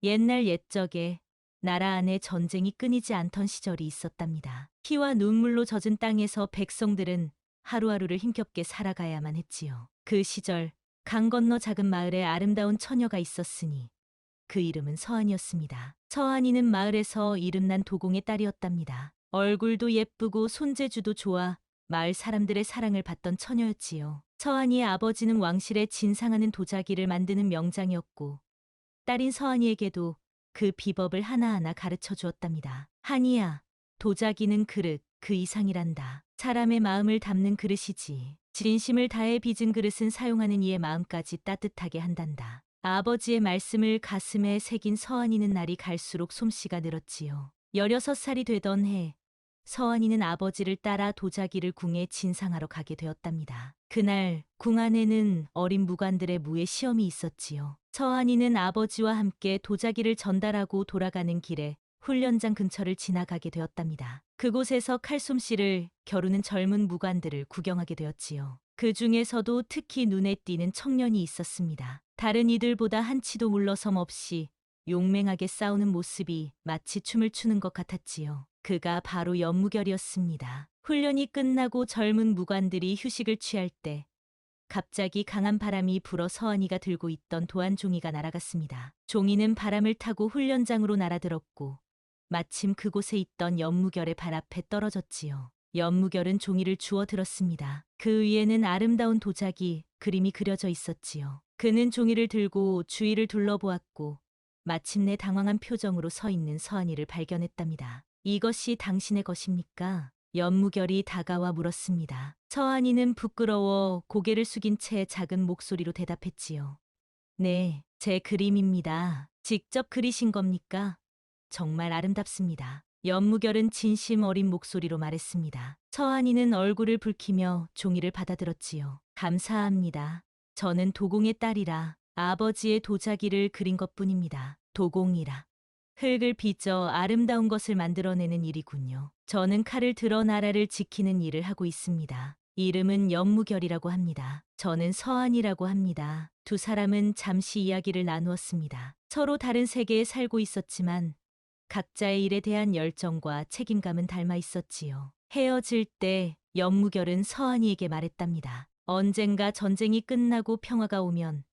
옛날 옛적에 나라 안에 전쟁이 끊이지 않던 시절이 있었답니다. 피와 눈물로 젖은 땅에서 백성들은 하루하루를 힘겹게 살아가야만 했지요. 그 시절 강 건너 작은 마을에 아름다운 처녀가 있었으니 그 이름은 서한이었습니다. 서한이는 마을에서 이름난 도공의 딸이었답니다. 얼굴도 예쁘고 손재주도 좋아 마을 사람들의 사랑을 받던 처녀였지요. 서한이의 아버지는 왕실에 진상하는 도자기를 만드는 명장이었고 딸인 서한이에게도 그 비법을 하나하나 가르쳐 주었답니다. 한이야, 도자기는 그릇, 그 이상이란다. 사람의 마음을 담는 그릇이지. 진심을 다해 빚은 그릇은 사용하는 이의 마음까지 따뜻하게 한단다. 아버지의 말씀을 가슴에 새긴 서한이는 날이 갈수록 솜씨가 늘었지요. 16살이 되던 해, 서한이는 아버지를 따라 도자기를 궁에 진상하러 가게 되었답니다. 그날 궁 안에는 어린 무관들의 무예 시험이 있었지요. 서한이는 아버지와 함께 도자기를 전달하고 돌아가는 길에 훈련장 근처를 지나가게 되었답니다. 그곳에서 칼솜씨를 겨루는 젊은 무관들을 구경하게 되었지요. 그 중에서도 특히 눈에 띄는 청년이 있었습니다. 다른 이들보다 한치도 물러섬 없이 용맹하게 싸우는 모습이 마치 춤을 추는 것 같았지요. 그가 바로 연무결이었습니다. 훈련이 끝나고 젊은 무관들이 휴식을 취할 때 갑자기 강한 바람이 불어 서한이가 들고 있던 도안 종이가 날아갔습니다. 종이는 바람을 타고 훈련장으로 날아들었고 마침 그곳에 있던 연무결의 발 앞에 떨어졌지요. 연무결은 종이를 주워 들었습니다. 그 위에는 아름다운 도자기, 그림이 그려져 있었지요. 그는 종이를 들고 주위를 둘러보았고 마침내 당황한 표정으로 서 있는 서한이를 발견했답니다. 이것이 당신의 것입니까? 연무결이 다가와 물었습니다. 서한이는 부끄러워 고개를 숙인 채 작은 목소리로 대답했지요. 네, 제 그림입니다. 직접 그리신 겁니까? 정말 아름답습니다. 연무결은 진심 어린 목소리로 말했습니다. 서한이는 얼굴을 붉히며 종이를 받아들었지요. 감사합니다. 저는 도공의 딸이라 아버지의 도자기를 그린 것뿐입니다. 도공이라. 흙을 빚어 아름다운 것을 만들어내는 일이군요. 저는 칼을 들어 나라를 지키는 일을 하고 있습니다. 이름은 연무결이라고 합니다. 저는 서한이라고 합니다. 두 사람은 잠시 이야기를 나누었습니다. 서로 다른 세계에 살고 있었지만 각자의 일에 대한 열정과 책임감은 닮아 있었지요. 헤어질 때 연무결은 서한이에게 말했답니다. 언젠가 전쟁이 끝나고 평화가 오면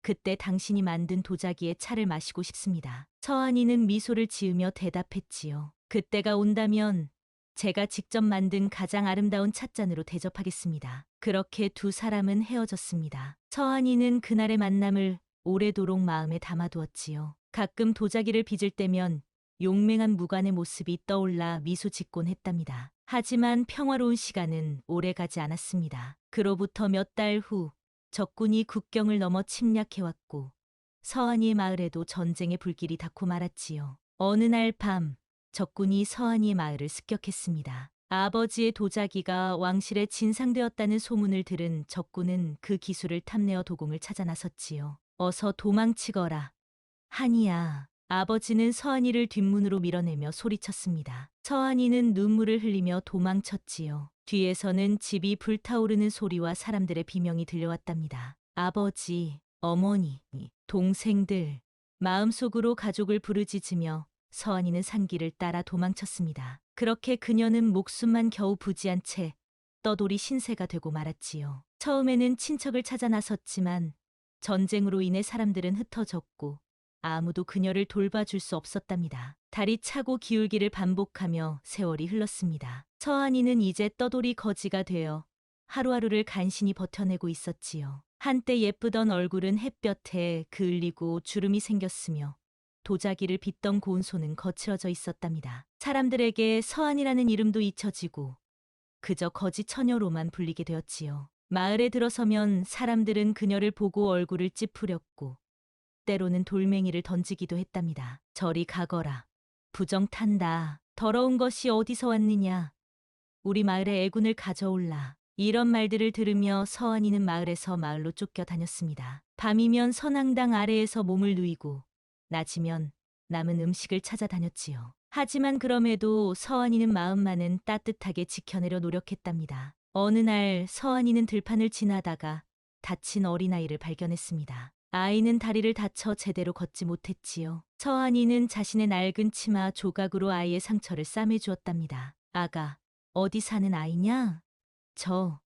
그때 당신이 만든 도자기의 차를 마시고 싶습니다. 서한이는 미소를 지으며 대답했지요. 그때가 온다면 제가 직접 만든 가장 아름다운 찻잔으로 대접하겠습니다. 그렇게 두 사람은 헤어졌습니다. 서한이는 그날의 만남을 오래도록 마음에 담아두었지요. 가끔 도자기를 빚을 때면 용맹한 무관의 모습이 떠올라 미소 짓곤 했답니다. 하지만 평화로운 시간은 오래가지 않았습니다. 그로부터 몇 달 후 적군이 국경을 넘어 침략해왔고 서한이의 마을에도 전쟁의 불길이 닿고 말았지요. 어느 날 밤 적군이 서한이의 마을을 습격했습니다. 아버지의 도자기가 왕실에 진상되었다는 소문을 들은 적군은 그 기술을 탐내어 도공을 찾아 나섰지요. 어서 도망치거라. 한이야. 아버지는 서한이를 뒷문으로 밀어내며 소리쳤습니다. 서한이는 눈물을 흘리며 도망쳤지요. 뒤에서는 집이 불타오르는 소리와 사람들의 비명이 들려왔답니다. 아버지, 어머니, 동생들. 마음속으로 가족을 부르짖으며 서한이는 산길을 따라 도망쳤습니다. 그렇게 그녀는 목숨만 겨우 부지한 채 떠돌이 신세가 되고 말았지요. 처음에는 친척을 찾아 나섰지만 전쟁으로 인해 사람들은 흩어졌고 아무도 그녀를 돌봐줄 수 없었답니다. 달이 차고 기울기를 반복하며 세월이 흘렀습니다. 서한이는 이제 떠돌이 거지가 되어 하루하루를 간신히 버텨내고 있었지요. 한때 예쁘던 얼굴은 햇볕에 그을리고 주름이 생겼으며 도자기를 빚던 고운 손은 거칠어져 있었답니다. 사람들에게 서한이라는 이름도 잊혀지고 그저 거지 처녀로만 불리게 되었지요. 마을에 들어서면 사람들은 그녀를 보고 얼굴을 찌푸렸고 때로는 돌멩이를 던지기도 했답니다. 저리 가거라. 부정탄다. 더러운 것이 어디서 왔느냐. 우리 마을에 애군을 가져올라. 이런 말들을 들으며 서한이는 마을에서 마을로 쫓겨 다녔습니다. 밤이면 선앙당 아래에서 몸을 누이고 낮이면 남은 음식을 찾아다녔지요. 하지만 그럼에도 서한이는 마음만은 따뜻하게 지켜내려 노력했답니다. 어느 날 서한이는 들판을 지나다가 다친 어린아이를 발견했습니다. 아이는 다리를 다쳐 제대로 걷지 못했지요. 서한이는 자신의 낡은 치마 조각으로 아이의 상처를 싸매주었답니다. 아가, 어디 사는 아이냐?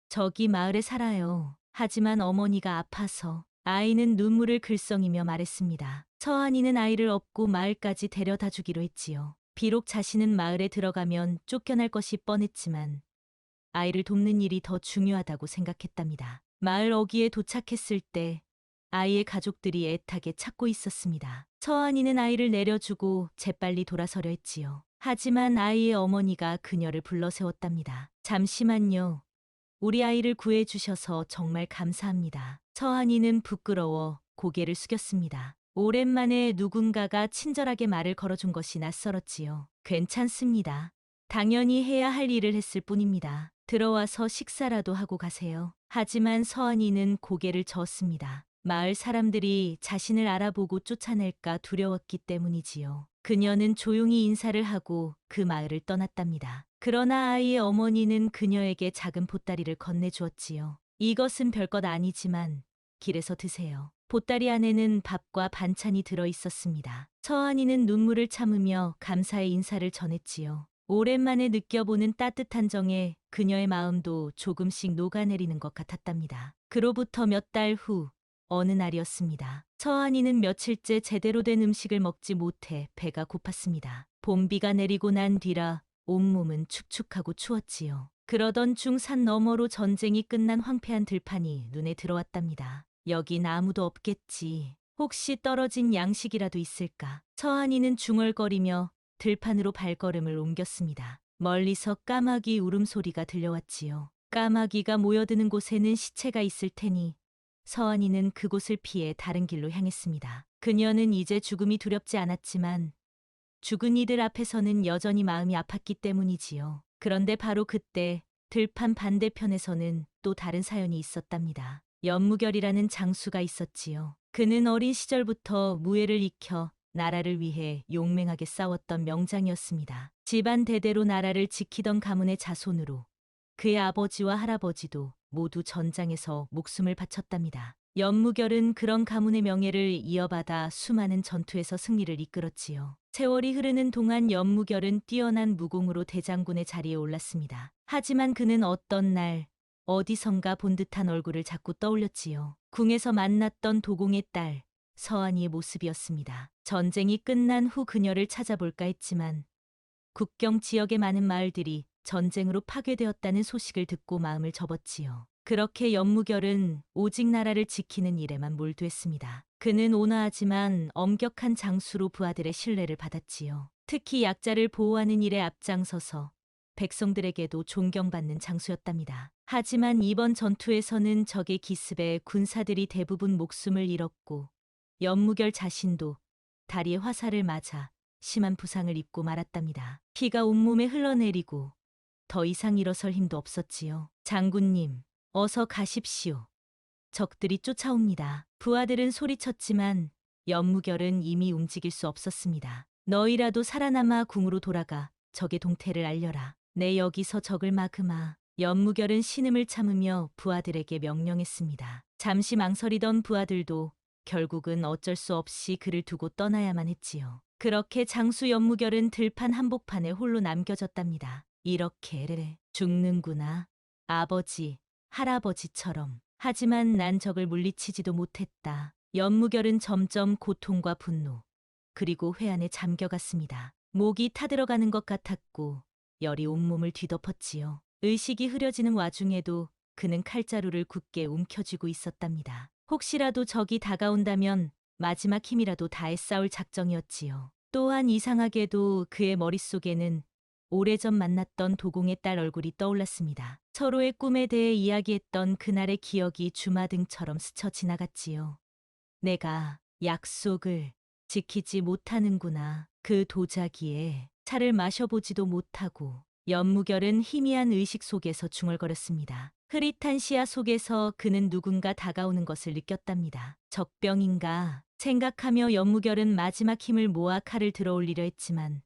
저기 마을에 살아요. 하지만 어머니가 아파서. 아이는 눈물을 글썽이며 말했습니다. 서한이는 아이를 업고 마을까지 데려다 주기로 했지요. 비록 자신은 마을에 들어가면 쫓겨날 것이 뻔했지만 아이를 돕는 일이 더 중요하다고 생각했답니다. 마을 어귀에 도착했을 때 아이의 가족들이 애타게 찾고 있었습니다. 서한이는 아이를 내려주고 재빨리 돌아서려 했지요. 하지만 아이의 어머니가 그녀를 불러세웠답니다. 잠시만요. 우리 아이를 구해주셔서 정말 감사합니다. 서한이는 부끄러워 고개를 숙였습니다. 오랜만에 누군가가 친절하게 말을 걸어준 것이 낯설었지요. 괜찮습니다. 당연히 해야 할 일을 했을 뿐입니다. 들어와서 식사라도 하고 가세요. 하지만 서한이는 고개를 저었습니다. 마을 사람들이 자신을 알아보고 쫓아낼까 두려웠기 때문이지요. 그녀는 조용히 인사를 하고 그 마을을 떠났답니다. 그러나 아이의 어머니는 그녀에게 작은 보따리를 건네주었지요. 이것은 별것 아니지만 길에서 드세요. 보따리 안에는 밥과 반찬이 들어 있었습니다. 서한이는 눈물을 참으며 감사의 인사를 전했지요. 오랜만에 느껴보는 따뜻한 정에 그녀의 마음도 조금씩 녹아내리는 것 같았답니다. 그로부터 몇 달 후 어느 날이었습니다. 서한이는 며칠째 제대로 된 음식을 먹지 못해 배가 고팠습니다. 봄비가 내리고 난 뒤라 온몸은 축축하고 추웠지요. 그러던 중 산 너머로 전쟁이 끝난 황폐한 들판이 눈에 들어왔답니다. 여긴 아무도 없겠지. 혹시 떨어진 양식이라도 있을까? 서한이는 중얼거리며 들판으로 발걸음을 옮겼습니다. 멀리서 까마귀 울음소리가 들려왔지요. 까마귀가 모여드는 곳에는 시체가 있을 테니 서한이는 그곳을 피해 다른 길로 향했습니다. 그녀는 이제 죽음이 두렵지 않았지만 죽은 이들 앞에서는 여전히 마음이 아팠기 때문이지요. 그런데 바로 그때 들판 반대편에서는 또 다른 사연이 있었답니다. 연무결이라는 장수가 있었지요. 그는 어린 시절부터 무예를 익혀 나라를 위해 용맹하게 싸웠던 명장이었습니다. 집안 대대로 나라를 지키던 가문의 자손으로 그의 아버지와 할아버지도 모두 전장에서 목숨을 바쳤답니다. 연무결은 그런 가문의 명예를 이어받아 수많은 전투에서 승리를 이끌었지요. 세월이 흐르는 동안 연무결은 뛰어난 무공으로 대장군의 자리에 올랐습니다. 하지만 그는 어떤 날 어디선가 본 듯한 얼굴을 자꾸 떠올렸지요. 궁에서 만났던 도공의 딸 서한이의 모습이었습니다. 전쟁이 끝난 후 그녀를 찾아볼까 했지만 국경 지역의 많은 마을들이 전쟁으로 파괴되었다는 소식을 듣고 마음을 접었지요. 그렇게 연무결은 오직 나라를 지키는 일에만 몰두했습니다. 그는 온화하지만 엄격한 장수로 부하들의 신뢰를 받았지요. 특히 약자를 보호하는 일에 앞장서서 백성들에게도 존경받는 장수였답니다. 하지만 이번 전투에서는 적의 기습에 군사들이 대부분 목숨을 잃었고 연무결 자신도 다리에 화살을 맞아 심한 부상을 입고 말았답니다. 피가 온몸에 흘러내리고 더 이상 일어설 힘도 없었지요. 장군님, 어서 가십시오. 적들이 쫓아옵니다. 부하들은 소리쳤지만 연무결은 이미 움직일 수 없었습니다. 너희라도 살아남아 궁으로 돌아가 적의 동태를 알려라. 내 여기서 적을 막으마. 연무결은 신음을 참으며 부하들에게 명령했습니다. 잠시 망설이던 부하들도 결국은 어쩔 수 없이 그를 두고 떠나야만 했지요. 그렇게 장수 연무결은 들판 한복판에 홀로 남겨졌답니다. 이렇게 죽는구나. 아버지, 할아버지처럼. 하지만 난 적을 물리치지도 못했다. 연무결은 점점 고통과 분노, 그리고 회한에 잠겨갔습니다. 목이 타들어가는 것 같았고 열이 온몸을 뒤덮었지요. 의식이 흐려지는 와중에도 그는 칼자루를 굳게 움켜쥐고 있었답니다. 혹시라도 적이 다가온다면 마지막 힘이라도 다해 싸울 작정이었지요. 또한 이상하게도 그의 머릿속에는 오래전 만났던 도공의 딸 얼굴이 떠올랐습니다. 서로의 꿈에 대해 이야기했던 그날의 기억이 주마등처럼 스쳐 지나갔지요. 내가 약속을 지키지 못하는구나. 그 도자기에 차를 마셔보지도 못하고. 연무결은 희미한 의식 속에서 중얼거렸습니다. 흐릿한 시야 속에서 그는 누군가 다가오는 것을 느꼈답니다. 적병인가 생각하며 연무결은 마지막 힘을 모아 칼을 들어올리려 했지만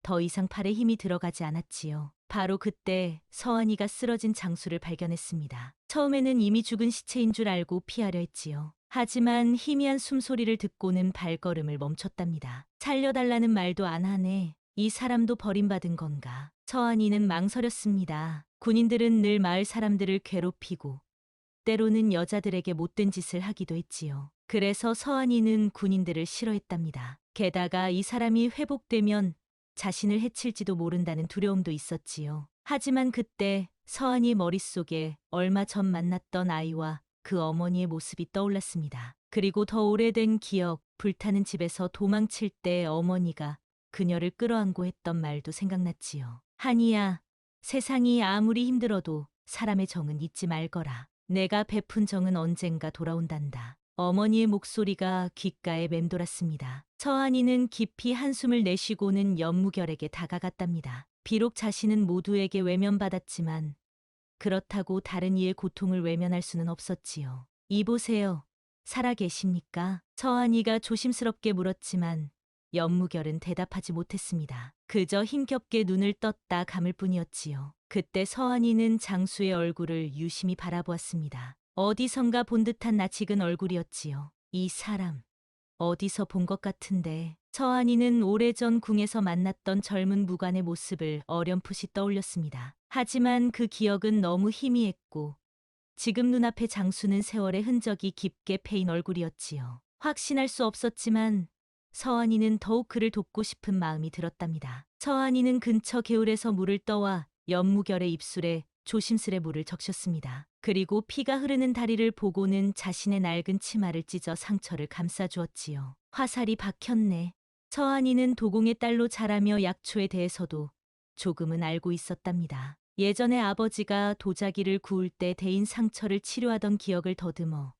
더 이상 팔에 힘이 들어가지 않았지요. 바로 그때 서한이가 쓰러진 장수를 발견했습니다. 처음에는 이미 죽은 시체인 줄 알고 피하려 했지요. 하지만 희미한 숨소리를 듣고는 발걸음을 멈췄답니다. 살려달라는 말도 안 하네. 이 사람도 버림받은 건가? 서한이는 망설였습니다. 군인들은 늘 마을 사람들을 괴롭히고 때로는 여자들에게 못된 짓을 하기도 했지요. 그래서 서한이는 군인들을 싫어했답니다. 게다가 이 사람이 회복되면 자신을 해칠지도 모른다는 두려움도 있었지요. 하지만 그때 서한이 머릿속에 얼마 전 만났던 아이와 그 어머니의 모습이 떠올랐습니다. 그리고 더 오래된 기억, 불타는 집에서 도망칠 때 어머니가 그녀를 끌어안고 했던 말도 생각났지요. 한이야, 세상이 아무리 힘들어도 사람의 정은 잊지 말거라. 내가 베푼 정은 언젠가 돌아온단다. 어머니의 목소리가 귓가에 맴돌았습니다. 서한이는 깊이 한숨을 내쉬고는 연무결에게 다가갔답니다. 비록 자신은 모두에게 외면받았지만 그렇다고 다른 이의 고통을 외면할 수는 없었지요. 이보세요. 살아 계십니까? 서한이가 조심스럽게 물었지만 연무결은 대답하지 못했습니다. 그저 힘겹게 눈을 떴다 감을 뿐이었지요. 그때 서한이는 장수의 얼굴을 유심히 바라보았습니다. 어디선가 본 듯한 낯익은 얼굴이었지요. 이 사람, 어디서 본 것 같은데. 서한이는 오래전 궁에서 만났던 젊은 무관의 모습을 어렴풋이 떠올렸습니다. 하지만 그 기억은 너무 희미했고 지금 눈앞의 장수는 세월의 흔적이 깊게 패인 얼굴이었지요. 확신할 수 없었지만 서한이는 더욱 그를 돕고 싶은 마음이 들었답니다. 서한이는 근처 개울에서 물을 떠와 연무결의 입술에 조심스레 물을 적셨습니다. 그리고 피가 흐르는 다리를 보고는 자신의 낡은 치마를 찢어 상처를 감싸주었지요. 화살이 박혔네. 서한이는 도공의 딸로 자라며 약초에 대해서도 조금은 알고 있었답니다. 예전에 아버지가 도자기를 구울 때 대인 상처를 치료하던 기억을 더듬어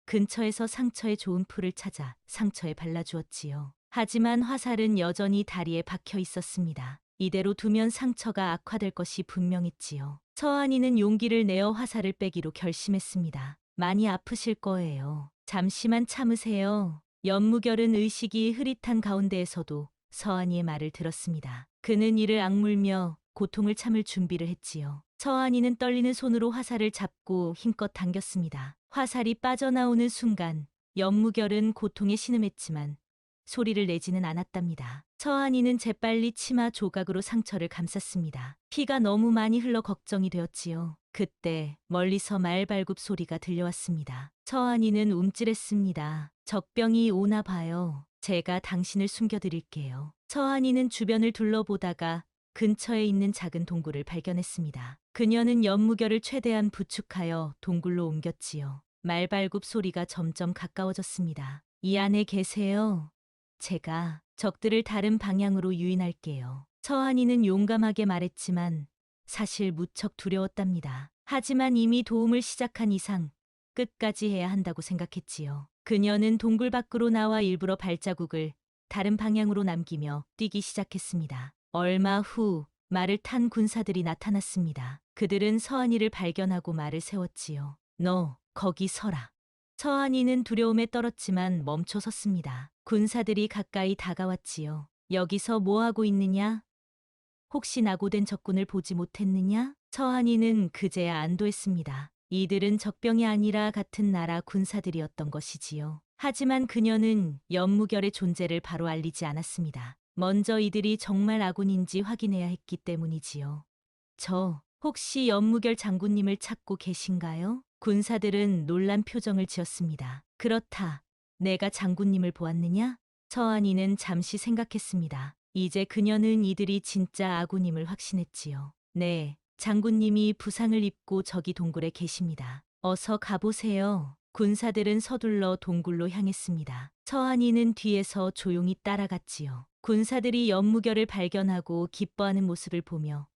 근처에서 상처에 좋은 풀을 찾아 상처에 발라주었지요. 하지만 화살은 여전히 다리에 박혀 있었습니다. 이대로 두면 상처가 악화될 것이 분명했지요. 서한이는 용기를 내어 화살을 빼기로 결심했습니다. 많이 아프실 거예요. 잠시만 참으세요. 연무결은 의식이 흐릿한 가운데에서도 서한이의 말을 들었습니다. 그는 이를 악물며 고통을 참을 준비를 했지요. 서한이는 떨리는 손으로 화살을 잡고 힘껏 당겼습니다. 화살이 빠져나오는 순간 연무결은 고통에 신음했지만 소리를 내지는 않았답니다. 서한이는 재빨리 치마 조각으로 상처를 감쌌습니다. 피가 너무 많이 흘러 걱정이 되었지요. 그때 멀리서 말발굽 소리가 들려왔습니다. 서한이는 움찔했습니다. 적병이 오나 봐요. 제가 당신을 숨겨드릴게요. 서한이는 주변을 둘러보다가 근처에 있는 작은 동굴을 발견했습니다. 그녀는 연무결을 최대한 부축하여 동굴로 옮겼지요. 말발굽 소리가 점점 가까워졌습니다. 이 안에 계세요. 제가 적들을 다른 방향으로 유인할게요. 서한이는 용감하게 말했지만 사실 무척 두려웠답니다. 하지만 이미 도움을 시작한 이상 끝까지 해야 한다고 생각했지요. 그녀는 동굴 밖으로 나와 일부러 발자국을 다른 방향으로 남기며 뛰기 시작했습니다. 얼마 후 말을 탄 군사들이 나타났습니다. 그들은 서한이를 발견하고 말을 세웠지요. 너 거기 서라. 서한이는 두려움에 떨었지만 멈춰 섰습니다. 군사들이 가까이 다가왔지요. 여기서 뭐 하고 있느냐? 혹시 낙오된 적군을 보지 못했느냐? 서한이는 그제야 안도했습니다. 이들은 적병이 아니라 같은 나라 군사들이었던 것이지요. 하지만 그녀는 연무결의 존재를 바로 알리지 않았습니다. 먼저 이들이 정말 아군인지 확인해야 했기 때문이지요. 저 혹시 연무결 장군님을 찾고 계신가요? 군사들은 놀란 표정을 지었습니다. 그렇다. 내가 장군님을 보았느냐? 서한이는 잠시 생각했습니다. 이제 그녀는 이들이 진짜 아군임을 확신했지요. 네, 장군님이 부상을 입고 저기 동굴에 계십니다. 어서 가보세요. 군사들은 서둘러 동굴로 향했습니다. 서한이는 뒤에서 조용히 따라갔지요. 군사들이 연무결을 발견하고 기뻐하는 모습을 보며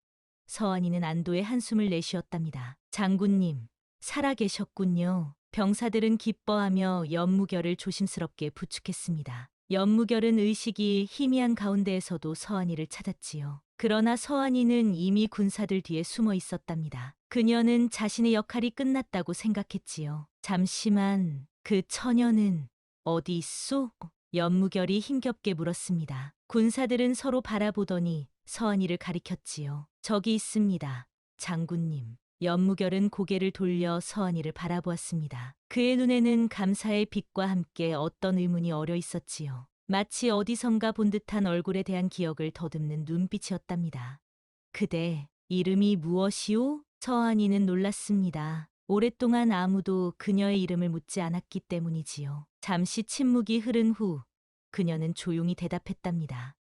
서한이는 안도의 한숨을 내쉬었답니다. 장군님, 살아계셨군요. 병사들은 기뻐하며 연무결을 조심스럽게 부축했습니다. 연무결은 의식이 희미한 가운데에서도 서한이를 찾았지요. 그러나 서한이는 이미 군사들 뒤에 숨어 있었답니다. 그녀는 자신의 역할이 끝났다고 생각했지요. 잠시만, 그 처녀는 어디 있소? 연무결이 힘겹게 물었습니다. 군사들은 서로 바라보더니 서한이를 가리켰지요. 저기 있습니다. 장군님. 연무결은 고개를 돌려 서한이를 바라보았습니다. 그의 눈에는 감사의 빛과 함께 어떤 의문이 어려 있었지요. 마치 어디선가 본 듯한 얼굴에 대한 기억을 더듬는 눈빛이었답니다. 그대, 이름이 무엇이오? 서한이는 놀랐습니다. 오랫동안 아무도 그녀의 이름을 묻지 않았기 때문이지요. 잠시 침묵이 흐른 후 그녀는 조용히 대답했답니다.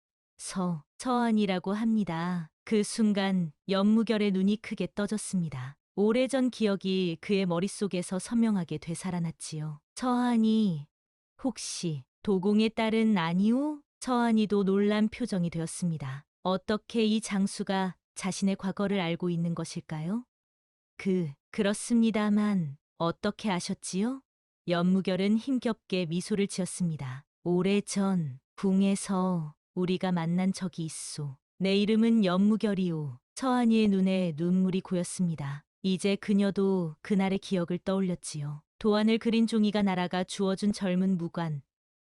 서한이라고 합니다. 그 순간 연무결의 눈이 크게 떠졌습니다. 오래전 기억이 그의 머릿속에서 선명하게 되살아났지요. 서한이, 혹시 도공의 딸은 아니오? 서한이도 놀란 표정이 되었습니다. 어떻게 이 장수가 자신의 과거를 알고 있는 것일까요? 그렇습니다만 어떻게 아셨지요? 연무결은 힘겹게 미소를 지었습니다. 오래전 궁에서 우리가 만난 적이 있소. 내 이름은 연무결이오. 서한이의 눈에 눈물이 고였습니다. 이제 그녀도 그날의 기억을 떠올렸지요. 도안을 그린 종이가 날아가 주워준 젊은 무관.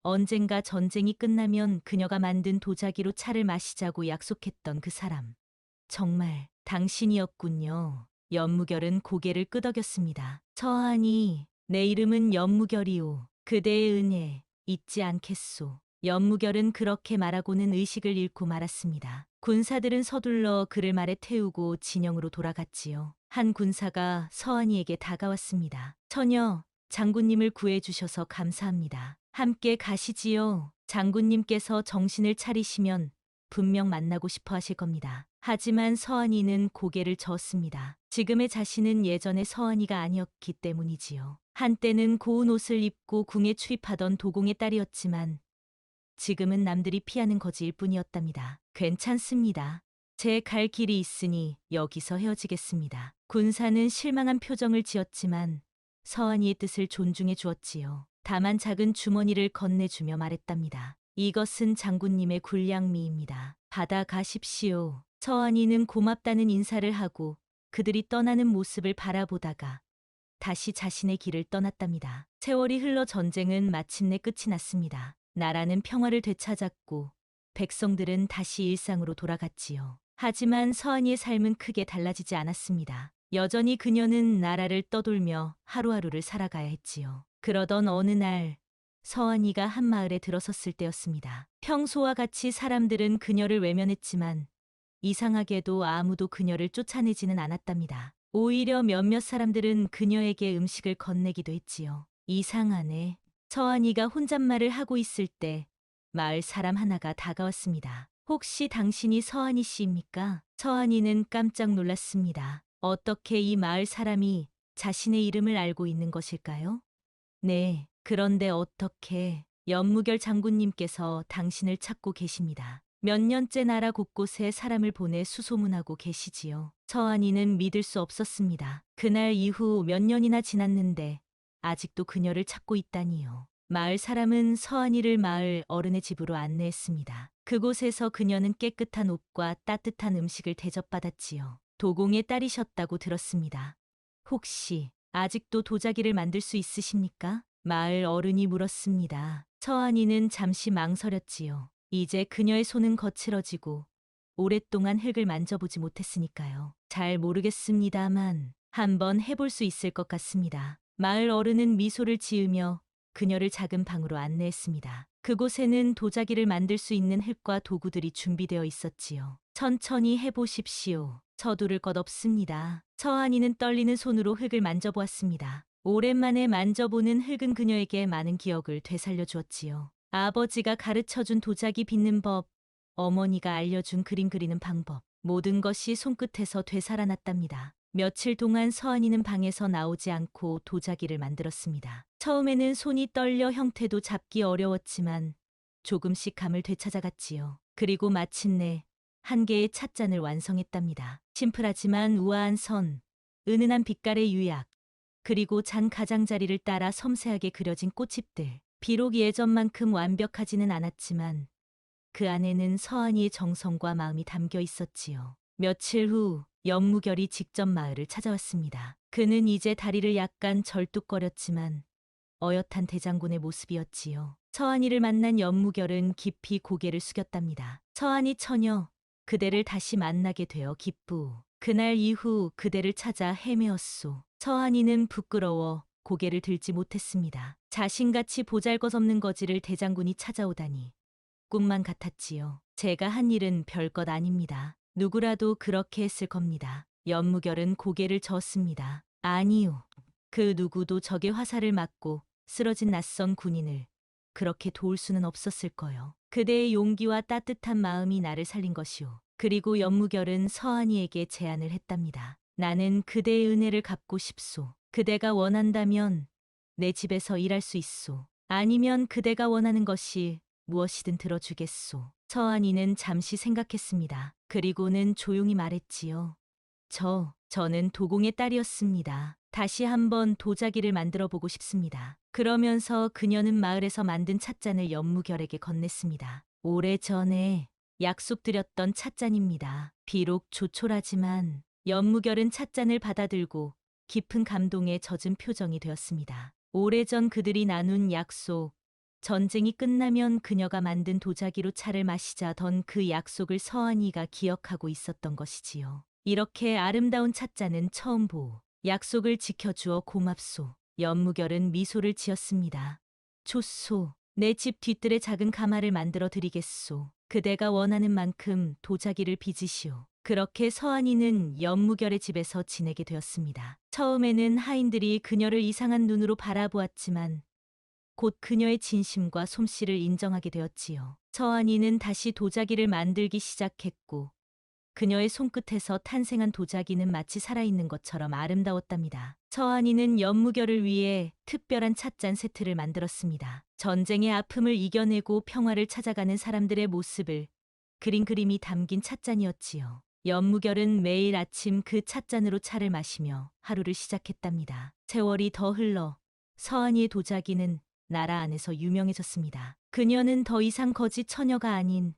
언젠가 전쟁이 끝나면 그녀가 만든 도자기로 차를 마시자고 약속했던 그 사람. 정말 당신이었군요. 연무결은 고개를 끄덕였습니다. 서한이, 내 이름은 연무결이오. 그대의 은혜 잊지 않겠소. 연무결은 그렇게 말하고는 의식을 잃고 말았습니다. 군사들은 서둘러 그를 말에 태우고 진영으로 돌아갔지요. 한 군사가 서한이에게 다가왔습니다. 처녀, 장군님을 구해주셔서 감사합니다. 함께 가시지요. 장군님께서 정신을 차리시면 분명 만나고 싶어 하실 겁니다. 하지만 서한이는 고개를 저었습니다. 지금의 자신은 예전의 서한이가 아니었기 때문이지요. 한때는 고운 옷을 입고 궁에 출입하던 도공의 딸이었지만 지금은 남들이 피하는 거지일 뿐이었답니다. 괜찮습니다. 제 갈 길이 있으니 여기서 헤어지겠습니다. 군사는 실망한 표정을 지었지만 서한이의 뜻을 존중해 주었지요. 다만 작은 주머니를 건네주며 말했답니다. 이것은 장군님의 군량미입니다. 받아가십시오. 서한이는 고맙다는 인사를 하고 그들이 떠나는 모습을 바라보다가 다시 자신의 길을 떠났답니다. 세월이 흘러 전쟁은 마침내 끝이 났습니다. 나라는 평화를 되찾았고 백성들은 다시 일상으로 돌아갔지요. 하지만 서한이의 삶은 크게 달라지지 않았습니다. 여전히 그녀는 나라를 떠돌며 하루하루를 살아가야 했지요. 그러던 어느 날 서한이가 한 마을에 들어섰을 때였습니다. 평소와 같이 사람들은 그녀를 외면했지만 이상하게도 아무도 그녀를 쫓아내지는 않았답니다. 오히려 몇몇 사람들은 그녀에게 음식을 건네기도 했지요. 이상하네. 서한이가 혼잣말을 하고 있을 때 마을 사람 하나가 다가왔습니다. 혹시 당신이 서한이 씨입니까? 서한이는 깜짝 놀랐습니다. 어떻게 이 마을 사람이 자신의 이름을 알고 있는 것일까요? 네, 그런데 어떻게 연무결 장군님께서 당신을 찾고 계십니다. 몇 년째 나라 곳곳에 사람을 보내 수소문하고 계시지요. 서한이는 믿을 수 없었습니다. 그날 이후 몇 년이나 지났는데 아직도 그녀를 찾고 있다니요. 마을 사람은 서한이를 마을 어른의 집으로 안내했습니다. 그곳에서 그녀는 깨끗한 옷과 따뜻한 음식을 대접받았지요. 도공의 딸이셨다고 들었습니다. 혹시 아직도 도자기를 만들 수 있으십니까? 마을 어른이 물었습니다. 서한이는 잠시 망설였지요. 이제 그녀의 손은 거칠어지고 오랫동안 흙을 만져보지 못했으니까요. 잘 모르겠습니다만 한번 해볼 수 있을 것 같습니다. 마을 어른은 미소를 지으며 그녀를 작은 방으로 안내했습니다. 그곳에는 도자기를 만들 수 있는 흙과 도구들이 준비되어 있었지요. 천천히 해보십시오. 서두를 것 없습니다. 서한이는 떨리는 손으로 흙을 만져보았습니다. 오랜만에 만져보는 흙은 그녀에게 많은 기억을 되살려 주었지요. 아버지가 가르쳐준 도자기 빚는 법, 어머니가 알려준 그림 그리는 방법, 모든 것이 손끝에서 되살아났답니다. 며칠 동안 서한이는 방에서 나오지 않고 도자기를 만들었습니다. 처음에는 손이 떨려 형태도 잡기 어려웠지만 조금씩 감을 되찾아갔지요. 그리고 마침내 한 개의 찻잔을 완성했답니다. 심플하지만 우아한 선, 은은한 빛깔의 유약, 그리고 잔 가장자리를 따라 섬세하게 그려진 꽃잎들. 비록 예전만큼 완벽하지는 않았지만 그 안에는 서한이의 정성과 마음이 담겨 있었지요. 며칠 후 연무결이 직접 마을을 찾아왔습니다. 그는 이제 다리를 약간 절뚝거렸지만 어엿한 대장군의 모습이었지요. 서한이를 만난 연무결은 깊이 고개를 숙였답니다. 서한이 처녀, 그대를 다시 만나게 되어 기쁘오. 그날 이후 그대를 찾아 헤매었소. 서한이는 부끄러워 고개를 들지 못했습니다. 자신같이 보잘것없는 거지를 대장군이 찾아오다니 꿈만 같았지요. 제가 한 일은 별것 아닙니다. 누구라도 그렇게 했을 겁니다. 연무결은 고개를 저었습니다. 아니요. 그 누구도 적의 화살을 맞고 쓰러진 낯선 군인을 그렇게 도울 수는 없었을 거요. 그대의 용기와 따뜻한 마음이 나를 살린 것이오. 그리고 연무결은 서한이에게 제안을 했답니다. 나는 그대의 은혜를 갚고 싶소. 그대가 원한다면 내 집에서 일할 수 있소. 아니면 그대가 원하는 것이 무엇이든 들어주겠소. 서한이는 잠시 생각했습니다. 그리고는 조용히 말했지요. 저는 도공의 딸이었습니다. 다시 한번 도자기를 만들어 보고 싶습니다. 그러면서 그녀는 마을에서 만든 찻잔을 연무결에게 건넸습니다. 오래전에 약속드렸던 찻잔입니다. 비록 조촐하지만 연무결은 찻잔을 받아들고 깊은 감동에 젖은 표정이 되었습니다. 오래전 그들이 나눈 약속, 전쟁이 끝나면 그녀가 만든 도자기로 차를 마시자던 그 약속을 서한이가 기억하고 있었던 것이지요. 이렇게 아름다운 찻잔은 처음 보오. 약속을 지켜주어 고맙소. 연무결은 미소를 지었습니다. 좋소. 내 집 뒤뜰에 작은 가마를 만들어 드리겠소. 그대가 원하는 만큼 도자기를 빚으시오. 그렇게 서한이는 연무결의 집에서 지내게 되었습니다. 처음에는 하인들이 그녀를 이상한 눈으로 바라보았지만 곧 그녀의 진심과 솜씨를 인정하게 되었지요. 서한이는 다시 도자기를 만들기 시작했고 그녀의 손끝에서 탄생한 도자기는 마치 살아있는 것처럼 아름다웠답니다. 서한이는 연무결을 위해 특별한 찻잔 세트를 만들었습니다. 전쟁의 아픔을 이겨내고 평화를 찾아가는 사람들의 모습을 그린 그림이 담긴 찻잔이었지요. 연무결은 매일 아침 그 찻잔으로 차를 마시며 하루를 시작했답니다. 세월이 더 흘러 서한이의 도자기는 나라 안에서 유명해졌습니다. 그녀는 더 이상 거지 처녀가 아닌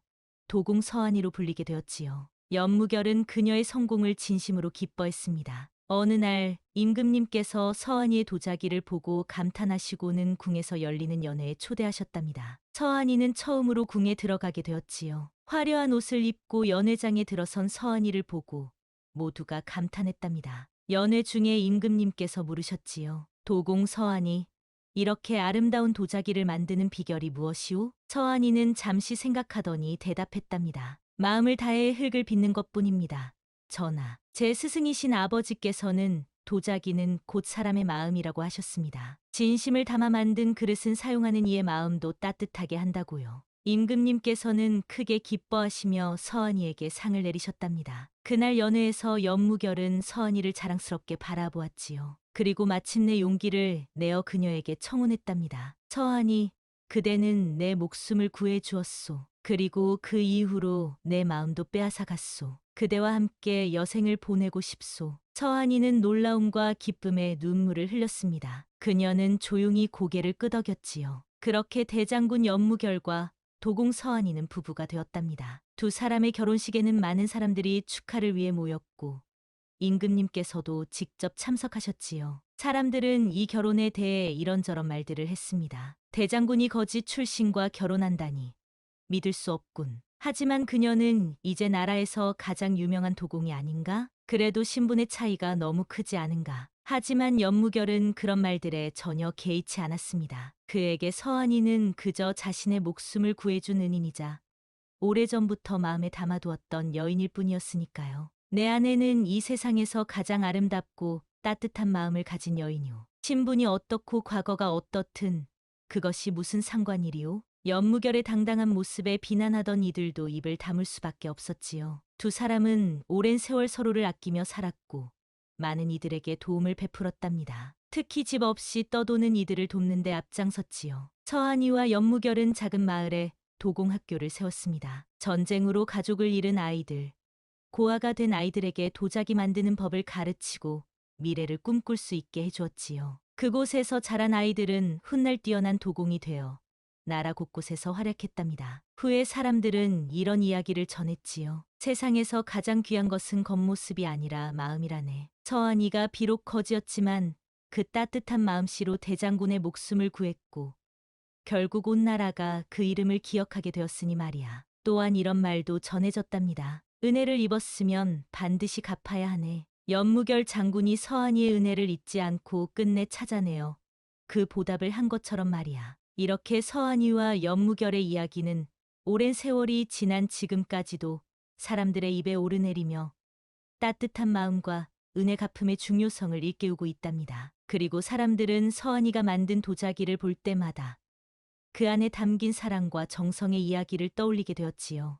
도공 서한이로 불리게 되었지요. 연무결은 그녀의 성공을 진심으로 기뻐했습니다. 어느 날 임금님께서 서한이의 도자기를 보고 감탄하시고는 궁에서 열리는 연회에 초대하셨답니다. 서한이는 처음으로 궁에 들어가게 되었지요. 화려한 옷을 입고 연회장에 들어선 서한이를 보고 모두가 감탄했답니다. 연회 중에 임금님께서 물으셨지요. 도공 서한이, 이렇게 아름다운 도자기를 만드는 비결이 무엇이오? 서한이는 잠시 생각하더니 대답했답니다. 마음을 다해 흙을 빚는 것뿐입니다. 전하, 제 스승이신 아버지께서는 도자기는 곧 사람의 마음이라고 하셨습니다. 진심을 담아 만든 그릇은 사용하는 이의 마음도 따뜻하게 한다고요. 임금님께서는 크게 기뻐하시며 서한이에게 상을 내리셨답니다. 그날 연회에서 연무결은 서한이를 자랑스럽게 바라보았지요. 그리고 마침내 용기를 내어 그녀에게 청혼했답니다. 서한이, 그대는 내 목숨을 구해 주었소. 그리고 그 이후로 내 마음도 빼앗아 갔소. 그대와 함께 여생을 보내고 싶소. 서한이는 놀라움과 기쁨에 눈물을 흘렸습니다. 그녀는 조용히 고개를 끄덕였지요. 그렇게 대장군 연무결과 도공 서한이는 부부가 되었답니다. 두 사람의 결혼식에는 많은 사람들이 축하를 위해 모였고 임금님께서도 직접 참석하셨지요. 사람들은 이 결혼에 대해 이런저런 말들을 했습니다. 대장군이 거지 출신과 결혼한다니 믿을 수 없군. 하지만 그녀는 이제 나라에서 가장 유명한 도공이 아닌가? 그래도 신분의 차이가 너무 크지 않은가? 하지만 연무결은 그런 말들에 전혀 개의치 않았습니다. 그에게 서한이는 그저 자신의 목숨을 구해준 은인이자 오래전부터 마음에 담아두었던 여인일 뿐이었으니까요. 내 아내는 이 세상에서 가장 아름답고 따뜻한 마음을 가진 여인이오. 신분이 어떻고 과거가 어떻든 그것이 무슨 상관이리오? 연무결의 당당한 모습에 비난하던 이들도 입을 다물 수밖에 없었지요. 두 사람은 오랜 세월 서로를 아끼며 살았고 많은 이들에게 도움을 베풀었답니다. 특히 집 없이 떠도는 이들을 돕는 데 앞장섰지요. 서한이와 연무결은 작은 마을에 도공학교를 세웠습니다. 전쟁으로 가족을 잃은 아이들, 고아가 된 아이들에게 도자기 만드는 법을 가르치고 미래를 꿈꿀 수 있게 해주었지요. 그곳에서 자란 아이들은 훗날 뛰어난 도공이 되어 나라 곳곳에서 활약했답니다. 후에 사람들은 이런 이야기를 전했지요. 세상에서 가장 귀한 것은 겉모습이 아니라 마음이라네. 서한이가 비록 거지였지만 그 따뜻한 마음씨로 대장군의 목숨을 구했고 결국 온 나라가 그 이름을 기억하게 되었으니 말이야. 또한 이런 말도 전해졌답니다. 은혜를 입었으면 반드시 갚아야 하네. 연무결 장군이 서한이의 은혜를 잊지 않고 끝내 찾아내어 그 보답을 한 것처럼 말이야. 이렇게 서한이와 연무결의 이야기는 오랜 세월이 지난 지금까지도 사람들의 입에 오르내리며 따뜻한 마음과 은혜 갚음의 중요성을 일깨우고 있답니다. 그리고 사람들은 서한이가 만든 도자기를 볼 때마다 그 안에 담긴 사랑과 정성의 이야기를 떠올리게 되었지요.